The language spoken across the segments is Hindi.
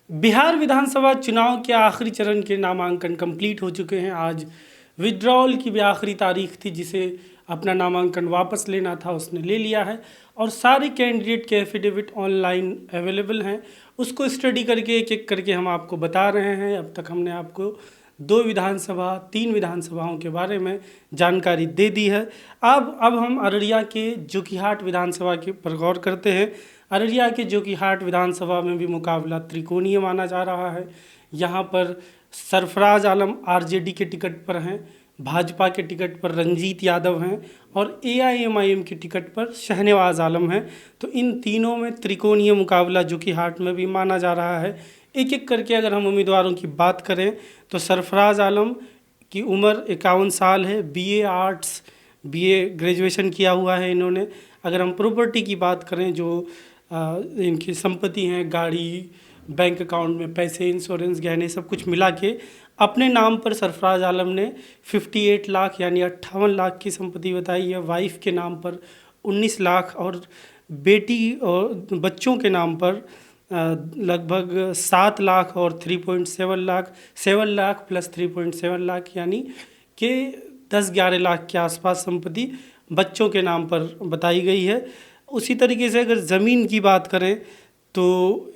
बिहार विधानसभा चुनाव के आखिरी चरण के नामांकन कंप्लीट हो चुके हैं। आज विड्रॉल की भी आखिरी तारीख थी, जिसे अपना नामांकन वापस लेना था उसने ले लिया है और सारे कैंडिडेट के एफिडेविट ऑनलाइन अवेलेबल हैं। उसको स्टडी करके एक एक करके हम आपको बता रहे हैं। अब तक हमने आपको 3 विधानसभाओं के बारे में जानकारी दे दी है। अब हम अररिया के जोकीहाट विधानसभा के पर गौर करते हैं। अररिया के जोकीहाट विधानसभा में भी मुकाबला त्रिकोणीय माना जा रहा है। यहाँ पर सरफराज आलम आरजेडी के टिकट पर हैं, भाजपा के टिकट पर रंजीत यादव हैं और एआईएमआईएम के टिकट पर शहनवाज आलम हैं। तो इन तीनों में त्रिकोणीय मुकाबला जोकीहाट में भी माना जा रहा है। एक एक करके अगर हम उम्मीदवारों की बात करें तो सरफराज आलम की उम्र 51 साल है, बीए आर्ट्स बीए ग्रेजुएशन किया हुआ है इन्होंने। अगर हम प्रॉपर्टी की बात करें, जो इनकी संपत्ति हैं, गाड़ी, बैंक अकाउंट में पैसे, इंश्योरेंस, गहने, सब कुछ मिला के अपने नाम पर सरफराज आलम ने 58 लाख यानी 58 लाख की संपत्ति बताई है। वाइफ के नाम पर 19 लाख और बेटी और बच्चों के नाम पर लगभग 7 लाख और 3.7 लाख, 7 लाख प्लस 3.7 लाख यानी कि 10-11 लाख के आसपास संपत्ति बच्चों के नाम पर बताई गई है। उसी तरीके से अगर ज़मीन की बात करें तो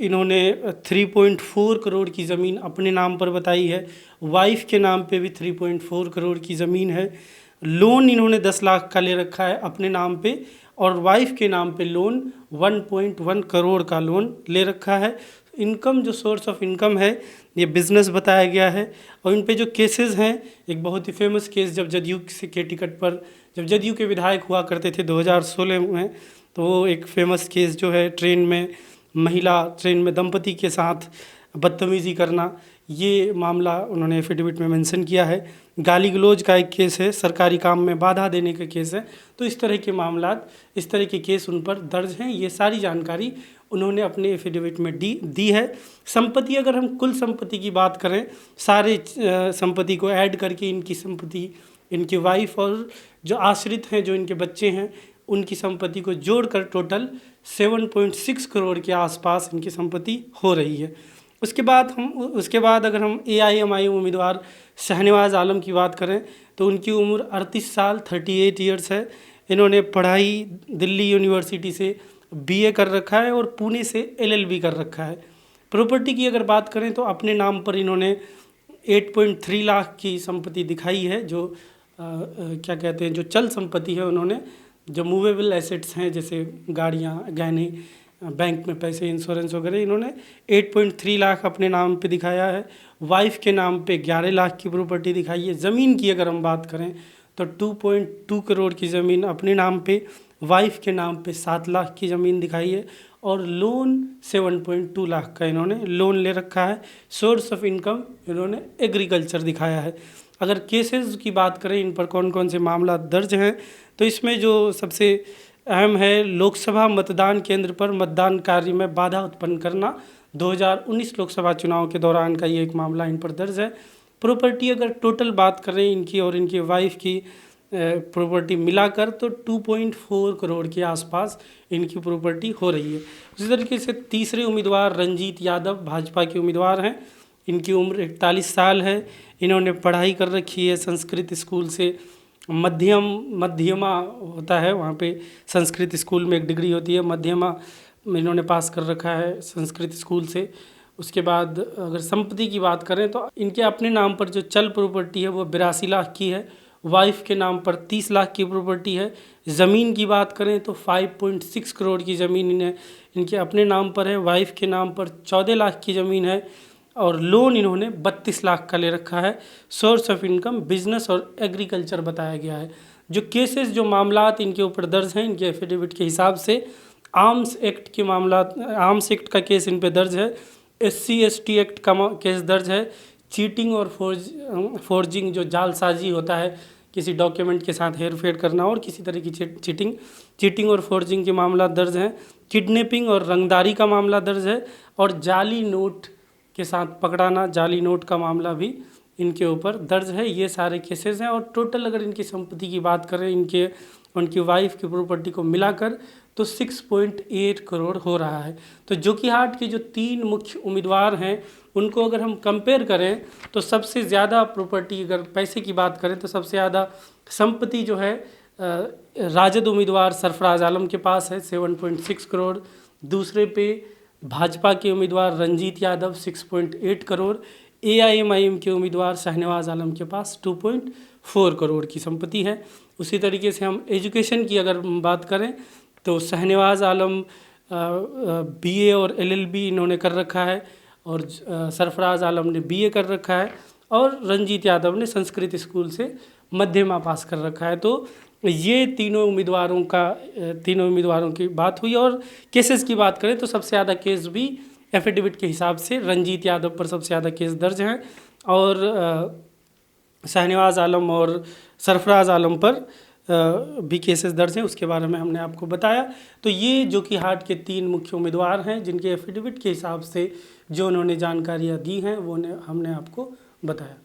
इन्होंने 3.4 करोड़ की ज़मीन अपने नाम पर बताई है। वाइफ के नाम पे भी 3.4 करोड़ की ज़मीन है। लोन इन्होंने 10 लाख का ले रखा है अपने नाम पे और वाइफ के नाम पे लोन 1.1 करोड़ का लोन ले रखा है। इनकम, जो सोर्स ऑफ इनकम है, ये बिज़नेस बताया गया है। और इन पे जो केसेस हैं, एक बहुत ही फेमस केस, जब जदयू के टिकट पर जब जदयू के विधायक हुआ करते थे 2016 में, तो वो एक फेमस केस जो है ट्रेन में दंपति के साथ बदतमीज़ी करना, ये मामला उन्होंने एफिडेविट में मेंशन किया है। गाली गलौज का एक केस है, सरकारी काम में बाधा देने का केस है। तो इस तरह के मामला, इस तरह के केस उन पर दर्ज हैं। ये सारी जानकारी उन्होंने अपने एफिडेविट में दी है। संपत्ति, अगर हम कुल संपत्ति की बात करें, सारे संपत्ति को ऐड करके इनकी संपत्ति, इनकी वाइफ और जो आश्रित हैं, जो इनके बच्चे हैं, उनकी संपत्ति को जोड़कर टोटल 7.6 करोड़ के आसपास इनकी संपत्ति हो रही है। उसके बाद अगर हम एआईएमआईएम उम्मीदवार शहनवाज आलम की बात करें तो उनकी उम्र 38 साल 38 ईयर्स है। इन्होंने पढ़ाई दिल्ली यूनिवर्सिटी से बीए कर रखा है और पुणे से एलएलबी कर रखा है। प्रॉपर्टी की अगर बात करें तो अपने नाम पर इन्होंने 8.3 लाख की संपत्ति दिखाई है। जो क्या कहते हैं, जो चल संपत्ति है, उन्होंने जो मूवेबल एसेट्स हैं जैसे गाड़ियाँ, गहने, बैंक में पैसे, इंश्योरेंस वगैरह, इन्होंने 8.3 लाख अपने नाम पे दिखाया है। वाइफ के नाम पे 11 लाख की प्रॉपर्टी दिखाई है। ज़मीन की अगर हम बात करें तो 2.2 करोड़ की ज़मीन अपने नाम पे, वाइफ के नाम पे 7 लाख की ज़मीन दिखाई है और लोन 7.2 लाख का इन्होंने लोन ले रखा है। सोर्स ऑफ इनकम इन्होंने एग्रीकल्चर दिखाया है। अगर केसेस की बात करें, इन पर कौन कौन से मामला दर्ज हैं, तो इसमें जो सबसे अहम है, लोकसभा मतदान केंद्र पर मतदान कार्य में बाधा उत्पन्न करना। 2019 लोकसभा चुनाव के दौरान का ये एक मामला इन पर दर्ज है। प्रॉपर्टी, अगर टोटल बात करें इनकी और इनकी वाइफ की प्रॉपर्टी मिलाकर, तो 2.4 करोड़ के आसपास इनकी प्रॉपर्टी हो रही है। उसी तरीके से तीसरे उम्मीदवार रंजीत यादव भाजपा के उम्मीदवार हैं। इनकी उम्र 41 साल है। इन्होंने पढ़ाई कर रखी है संस्कृत स्कूल से, मध्यमा होता है वहाँ पे संस्कृत स्कूल में एक डिग्री होती है, मध्यमा इन्होंने पास कर रखा है संस्कृत स्कूल से। उसके बाद अगर संपत्ति की बात करें तो इनके अपने नाम पर जो चल प्रॉपर्टी है वो 82 लाख की है। वाइफ के नाम पर 30 लाख की प्रॉपर्टी है। ज़मीन की बात करें तो 5.6 करोड़ की ज़मीन इनके अपने नाम पर है। वाइफ के नाम पर 14 लाख की ज़मीन है और लोन इन्होंने 32 लाख का ले रखा है। सोर्स ऑफ इनकम बिजनेस और एग्रीकल्चर बताया गया है। जो केसेस, जो मामलात इनके ऊपर दर्ज हैं, इनके एफिडेविट के हिसाब से आर्म्स एक्ट का केस इन पे दर्ज है। SC/ST एक्ट का केस दर्ज है। चीटिंग और फोर्जिंग, जो जालसाजी होता है, किसी डॉक्यूमेंट के साथ हेर फेर करना और किसी तरह की चीटिंग और फोर्जिंग के मामला दर्ज हैं। किडनैपिंग और रंगदारी का मामला दर्ज है और जाली नोट के साथ पकड़ाना, जाली नोट का मामला भी इनके ऊपर दर्ज है। ये सारे केसेस हैं और टोटल अगर इनकी संपत्ति की बात करें, उनकी वाइफ की प्रॉपर्टी को मिलाकर, तो 6.8 करोड़ हो रहा है। तो जोकीहाट के जो 3 मुख्य उम्मीदवार हैं उनको अगर हम कंपेयर करें तो सबसे ज़्यादा प्रॉपर्टी, अगर पैसे की बात करें तो सबसे ज़्यादा संपत्ति जो है राजद उम्मीदवार सरफराज आलम के पास है 7.6 करोड़। दूसरे पे भाजपा के उम्मीदवार रंजीत यादव 6.8 करोड़। AIMIM के उम्मीदवार शाहनवाज आलम के पास 2.4 करोड़ की संपत्ति है। उसी तरीके से हम एजुकेशन की अगर बात करें तो शाहनवाज आलम BA और LLB इन्होंने कर रखा है और सरफराज आलम ने BA कर रखा है और रंजीत यादव ने संस्कृत स्कूल से मध्यमा पास कर रखा है। तो ये तीनों उम्मीदवारों की बात हुई। और केसेस की बात करें तो सबसे ज़्यादा केस भी एफिडेविट के हिसाब से रंजीत यादव पर सबसे ज़्यादा केस दर्ज हैं और शाहनवाज आलम और सरफराज आलम पर भी केसेस दर्ज हैं, उसके बारे में हमने आपको बताया। तो ये जोकीहाट के 3 मुख्य उम्मीदवार हैं जिनके एफिडेविट के हिसाब से जो उन्होंने जानकारियाँ दी हैं वो हमने आपको बताया।